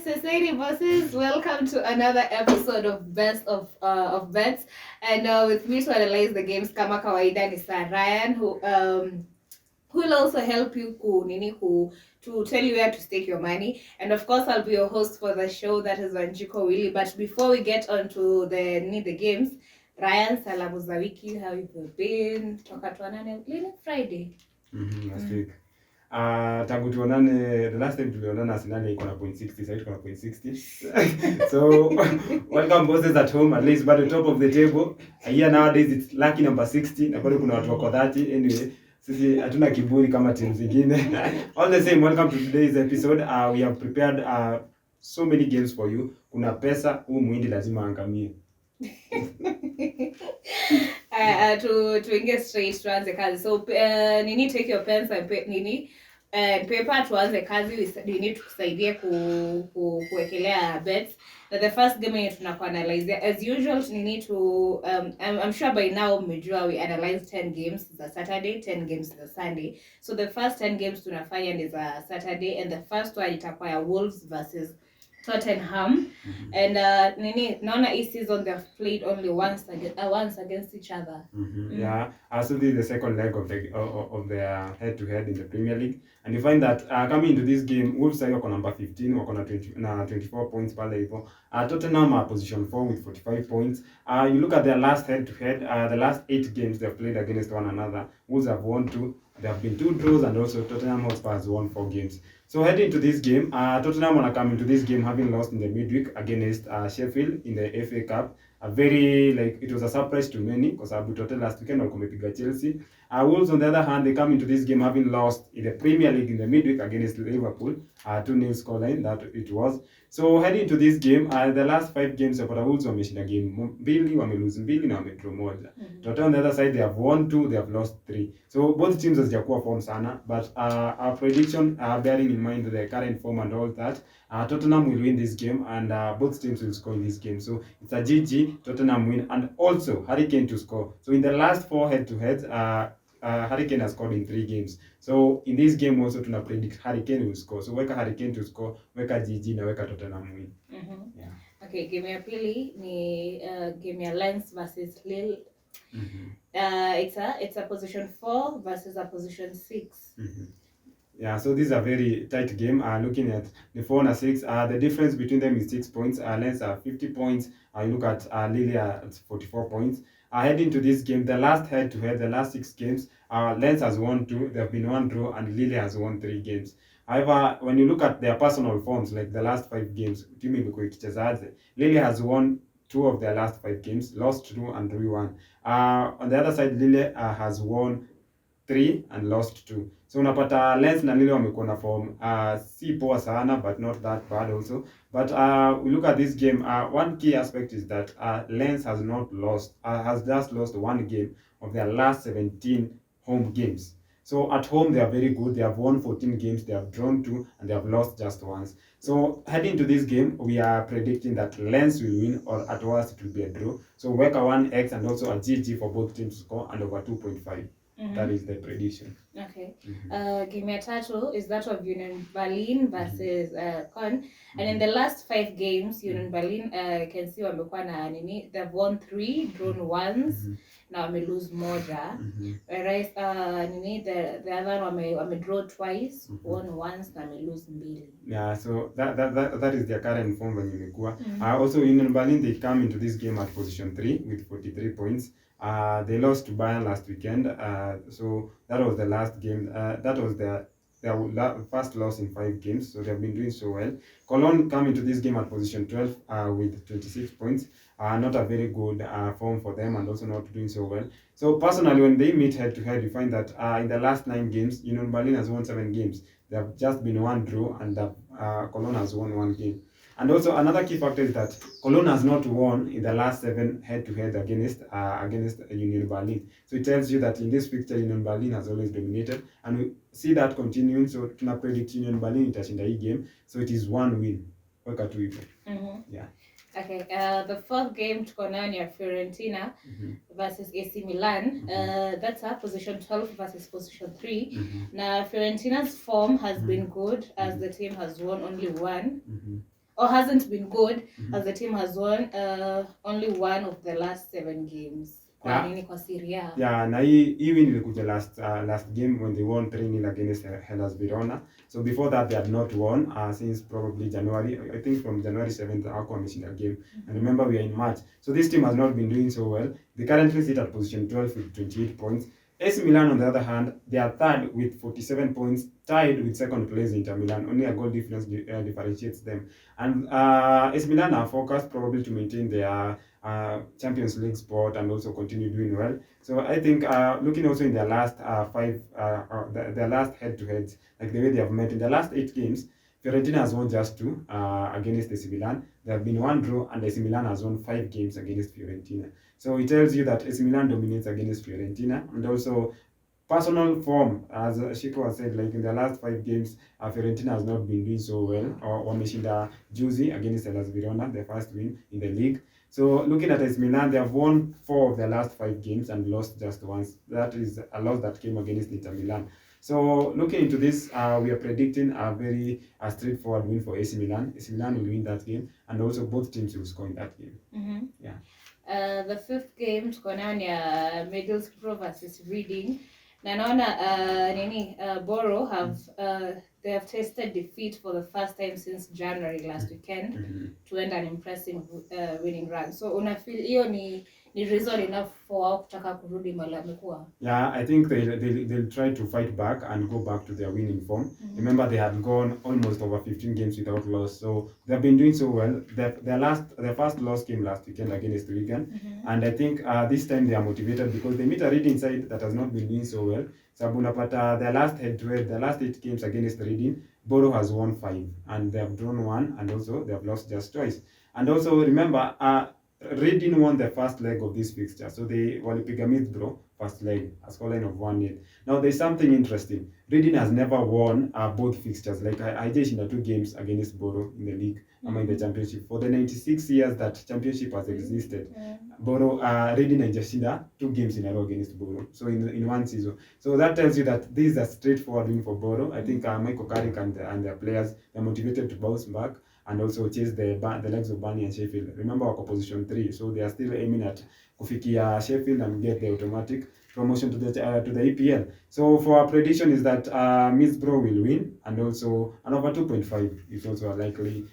Society bosses, welcome to another episode of Best of Bets, and with me to analyze the games kama kawaida ni Sir Ryan, who will also help you to tell you where to stake your money, and of course I'll be your host for the show, that is Wanjiko Willy. But before we get on to the games, Ryan, salamu za wiki, how you been? Toka tuanane lini? Friday. Last week. Tangu tuonane, the last time tulionana Arsenal iko na 0.60, sasa iko na 0.60. So welcome bosses at home, at least by the top of the table. Here nowadays it's lucky number 60 na bado kuna watu wako 30. Anyway, sisi hatuna kiburi kama timu zingine. All the same, welcome to today's episode. We have prepared so many games for you. Kuna pesa, huu mwindi lazima angamie. Tuingie straight, tuanze kazi. So take your pens and paper, tuanze kazi. We need tukusaidie kuwekelea bets. The first game yetu tunakuwa analyze as usual. I'm sure by now mmejua we analyze 10 games the Saturday, 10 games the Sunday. So the first 10 games tunafanya ni za Saturday, and the first one itakuwa ya Wolves versus Tottenham. And naona hii season they've played only once against each other. Yeah, so this is the second leg of their head-to-head in the Premier League, and you find that coming into this game, Wolves are number 15, wako na 24 points pale hivyo. Tottenham are position 4 with 45 points. You look at their last head-to-head, the last 8 games they've played against one another. Wolves have won 2. There have been 2 draws, and also Tottenham Hotspur has won 4 games. So heading to this game, Tottenham will come into this game having lost in the midweek against Sheffield in the FA Cup. It was a surprise to many because Tottenham last weekend walikuwa wamepiga Chelsea. Wolves on the other hand, they come into this game having lost in the Premier League in the midweek against Liverpool, 2-0 scoreline that it was. So heading into this game, the last 5 games of the Wolves wameshinda game 2, wamelose 2 na wamedraw 1. Tottenham on the other side, they have won 2, they have lost 3. So both teams hazijakuwa form sana, but our prediction, bearing in mind the current form and all that, Tottenham will win this game, and both teams will score in this game. So it's a GG, Tottenham win, and also Harry Kane to score. So in the last 4 head-to-heads, Harry Kane has scored in 3 games. So in this game also tuna predict Harry Kane will score. So weka Harry Kane to score, weka GG na weka Tottenham win. Yeah. Okay, game ya pili ni game ya Lens versus Lille. It's a position 4 versus a position 6. Yeah, so this is a very tight game. Looking at the 4 and 6, the difference between them is 6 points. Lens are 50 points. You look at Lille at 44 points. Heading to this game, the last head-to-head, the last 6 games, Lens has won 2. There have been 1 draw, and Lille has won 3 games. However, when you look at their personal forms, like the last 5 games, team imekuwa ikichezaje, Lille has won 2 of their last 5 games, lost 2 and drew 1. On the other side, Lille has won 3 and lost 2. So unapata Lens na Lille wamekuwa na form si poa sana, but not that bad also. But we look at this game, one key aspect is that Lens has just lost 1 game of their last 17 home games. So at home they are very good. They have won 14 games, they have drawn 2, and they have lost just once. So heading to this game, we are predicting that Lens will win, or at worst it will be a draw. So weka 1x and also a GG for both teams to score, and over 2.5. That is the prediction. Okay. Game ya tatu is that of Union Berlin versus Con. And in the last 5 games, Union Berlin can see wamekuwa na nini, they've won 3, drawn once, na wame lose moja. Whereas the other wame draw twice, won once, na wame lose 2. Yeah, so that is their current form when imekuwa. Also Union Berlin, they come into this game at position 3 with 43 points. They lost to Bayern last weekend, so that was the last game. That was their first loss in 5 games, so they have been doing so well. Cologne come into this game at position 12 with 26 points. Not a very good form for them, and also not doing so well. So personally, when they meet head-to-head, you find that in the last 9 games, Union Berlin has won 7 games. There have just been 1 draw, and Cologne has won 1 game. And also another key factor is that Cologne has not won in the last 7 head-to-head against Union Berlin. So it tells you that in this picture, Union Berlin has always dominated, and we see that continuing. So tuna predict Union Berlin itashinda hii game. So it is 1 win. Weka tu hivyo. Yeah. Okay, the 4th game tuko nayo ni ya Fiorentina versus AC Milan. That's a position 12 versus position 3. Now Fiorentina's form has been good, as the team has won only 1. or hasn't been good, as the team has won only one of the last 7 games. Kwa nini kwa Serie A? Yeah, na hii win ilikuja last game when they won 3-0 against Hellas Verona. So before that they had not won since probably January. I think from January 7th hawakuwa wameshinda game. And remember we are in March. So this team has not been doing so well. They currently sit at position 12 with 28 points. AC Milan, on the other hand, they are third with 47 points, tied with second place Inter Milan. Only a goal difference differentiates them. And AC Milan are focused probably to maintain their Champions League spot and also continue doing well. So I think looking also in their last their last head-to-heads, like the way they have met in the last 8 games, Fiorentina has won just 2 against AC Milan. There have been 1 draw, and AC Milan has won 5 games against Fiorentina. So it tells you that AC Milan dominates against Fiorentina, and also personal form, as Shiko has said, like in the last 5 games, Fiorentina has not been doing so well. Or wameshinda juzi against Hellas Verona, their first win in the league. So looking at AC Milan, they have won 4 of their last 5 games and lost just once. That is a loss that came against Inter Milan. So looking into this, we are predicting a very straightforward win for AC Milan. AC Milan will win that game, and also both teams will score in that game. Yeah. The 5th game tuko nayo ni Middlesbrough versus Reading. Na naona Borough have they have tasted defeat for the first time since January last weekend to end an impressive winning run. So una feel hiyo ni reason enough for wao kutaka kurudi mahali wamekuwa? Yeah, I think they'll try to fight back and go back to their winning form. Remember, they had gone almost over 15 games without loss, so they've been doing so well. Their first loss came last weekend against Wigan, and I think this time they are motivated because they meet a Reading side that has not been doing so well. Sababu unapata their last head-to-head, the last 8 games against Reading, Borough has won 5, and they have drawn 1, and also they have lost just twice. And also remember, Reading won the first leg of this fixture, so they walipiga Middlesbrough first leg, a scoreline of 1-0. Now there's something interesting. Reading has never won both fixtures. Like I just in 2 games against Borough in the league, in the championship. For the 96 years that championship has existed, Borough Reading haijashinda 2 games in a row against Borough. So in one season. So that tells you that this is a straightforward win for Borough. I think Michael Carrick and their players are motivated to bounce back and also chase the legs of Burnley and Sheffield. Remember, wako position 3, so they are still aiming at kufikia Sheffield and get the automatic promotion to the EPL. So for our prediction is that Middlesbrough will win, and also an over 2.5 is also a likely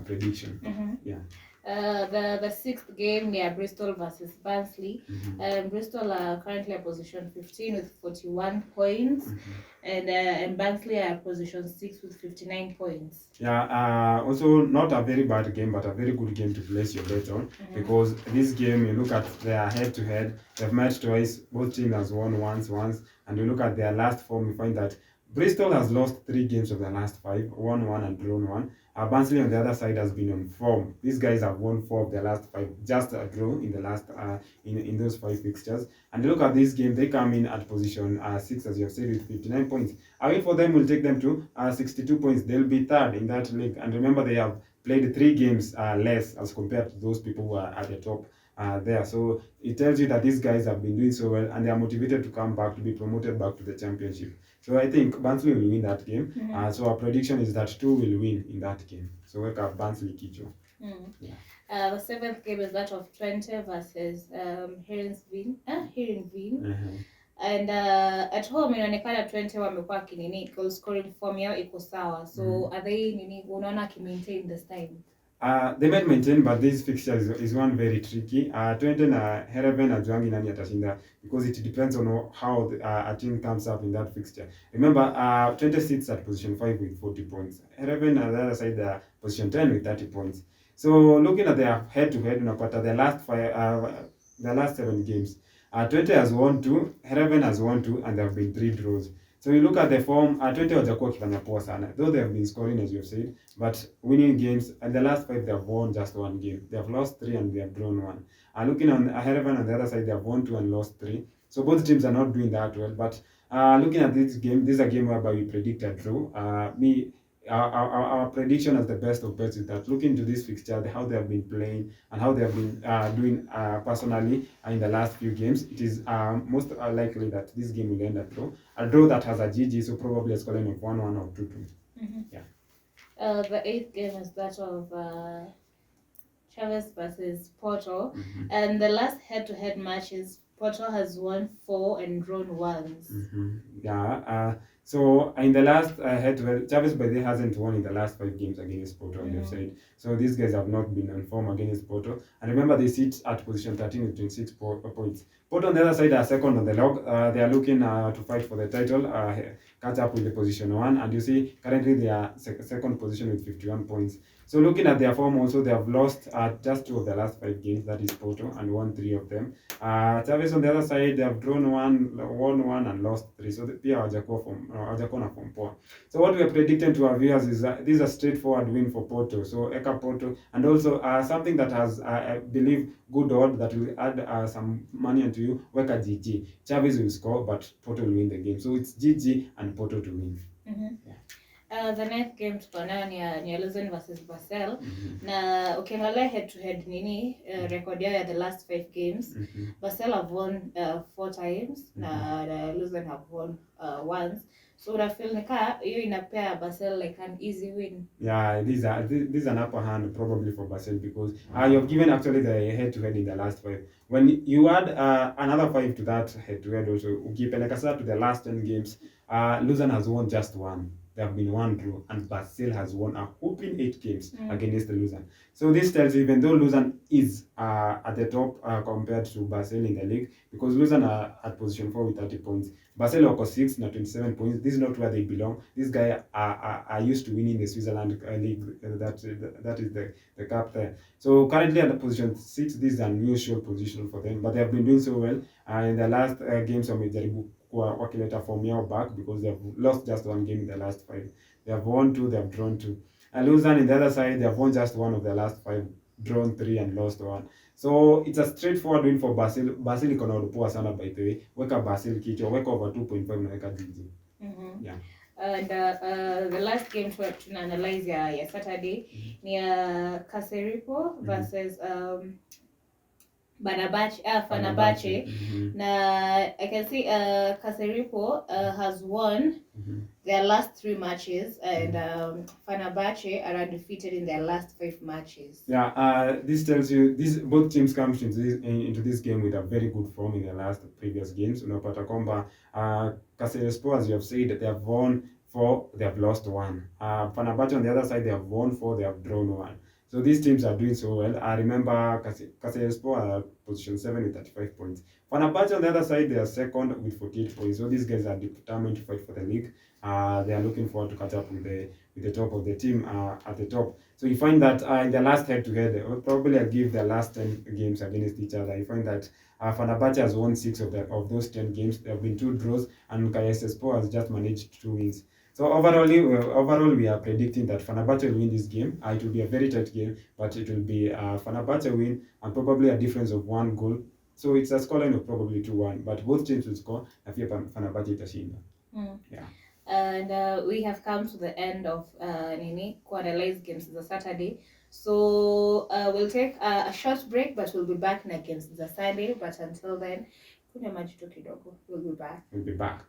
prediction. Yeah. The 6th game near Bristol versus Barnsley. Bristol are currently at position 15 with 41 points, and Barnsley are at position 6 with 59 points. Yeah, also not a very bad game, but a very good game to place your bet on, because this game, you look at their head-to-head, they've met twice, both teams has won once, and you look at their last form, you find that Bristol has lost 3 games of their last 5, won 1 and drawn 1. Barnsley on the other side has been on form. These guys have won 4 of their last 5, just a draw in the last in those 5 fixtures. And look at this game, they come in at position 6, as you have said, with 59 points. A win for them will take them to 62 points. They'll be third in that league. And remember, they have played 3 games less as compared to those people who are at the top there. So it tells you that these guys have been doing so well, and they are motivated to come back, to be promoted back to the championship. So I think Barnsley will win that game. So our prediction is that 2 will win in that game. So wake up Barnsley Kicho. Yeah. The 7th game is that of Twente versus Heerenveen. And at home inaonekana Twente wamekuwa kinini, goal scoring form yao iko sawa. So are they unaona ki-maintain this time? They might maintain, but this fixture is one very tricky. Twente na Heerenveen hajuangi nani atashinda, because it depends on how a team comes up in that fixture. Remember, Twente sits at position 5 with 40 points. Heerenveen on the other side, they are position 10 with 30 points. So looking at their head-to-head, unapata the last 7 games, Twente has won 2, Heerenveen has won 2, and there have been 3 draws. So you look at the form, Twente hawajakuwa wakifanya poa sana, though they have been scoring, as you have said, but winning games, and the last 5 they have won just 1 game. They have lost 3 and they have drawn 1. Looking on Heerenveen on the other side, they have won 2 and lost 3. So both teams are not doing that well, but looking at this game, this is a game whereby we predict a draw. Our prediction as the best of bets is that looking to this fixture, how they have been playing and how they have been doing personally in the last few games, it is most likely that this game will end a draw that has a GG, so probably a scoreline of 1-1 or 2-2. Yeah. The eighth game is that of Chavez versus Porto, Mm-hmm. and the last head-to-head matches, Porto has won 4 and drawn once. Mm-hmm. Yeah. So in the last head-to-head, Chavez by the way hasn't won in the last 5 games against Porto, as you've said. So these guys have not been on form against Porto. And remember, they sit at position 13 with 26 points. Porto on the other side are second on the log. They are looking to fight for the title, catch up with the position one. And you see, currently they are second position with 51 points. So looking at their form, also they have lost just 2 of the last 5 games. That is Porto, and won 3 of them. Chavez on the other side, they have drawn won one, and lost 3. So pia hawajakuwa na form poa. So what we are predicting to our viewers is this is a straightforward win for Porto. So Eka Porto, and also something that has, I believe, good odd that will add some money into you. Weka GG. Chavez will score, but Porto will win the game. So it's GG and Porto to win. The next game tuko nayo ni ya Luzern versus Basel. Na ukiangalia head to head record yao ya the last 5 games, Basel have won 4 times na Luzern have won once. So una feel nika hiyo inapea Basel like an easy win. Yeah, this is an upper hand probably for Basel, because you've given actually the head to head in the last 5. When you add another 5 to that head to head, also ukipeleka sasa to the last 10 games, Luzern has won just 1. There have been 1 draw, and Basel has won a whopping 8 games against the Luzern. So this tells you, even though Luzern is at the top compared to Basel in the league, because Luzern are at position 4 with 30 points. Basel wako 6 na 27 points. This is not where they belong. These guys are used to winning the Switzerland league. That is the cup there. So currently at the position 6, this is an unusual position for them, but they have been doing so well. In the last games, wamejaribu wakileta form yao back, because they have lost just 1 game in the last 5. They have won 2, they have drawn 2. Luzern in the other side, they have won just 1 of the last 5, drawn 3 and lost 1. So it's a straightforward win for Basel. Basel iko na upoa sana, by the way. Weka Basel kichwa, weka over 2.5 na weka GG. Yeah. And the last game tuna analyze ya Saturday ni ya Kaseripo versus Fenerbahce. Na I can see Kaseripo has won their last 3 matches, and Fenerbahce are undefeated in their last 5 matches. Yeah, this tells you both teams come into this game with a very good form in the last previous games. Unapata kwamba Kaseripo, as you have said, they have won 4, they have lost 1. Fenerbahce on the other side, they have won 4, they have drawn 1. So these teams are doing so well. I remember Kaseripo are position 7 with 35 points. Fenerbahce on the other side, they are second with 48 points. So these guys are determined to fight for the league. They are looking forward to catch up with the top of the team at the top. So you find that in the last head-to-head, probably I'll give the last 10 games against each other. You find that Fenerbahce has won 6 of those 10 games. There have been 2 draws, and Kayserispor has just managed 2 wins. So overall, we are predicting that Fenerbahce will win this game. It will be a very tight game, but it will be Fenerbahce win, and probably a difference of 1 goal. So it's a scoreline of probably 2-1, but both teams will score. I feel Fenerbahce itashinda. Yeah. And we have come to the end of analyze games the Saturday. So we'll take a short break, but we'll be back against the Sunday. But until then, kunywa maji tu kidogo. We'll be back. We'll be back.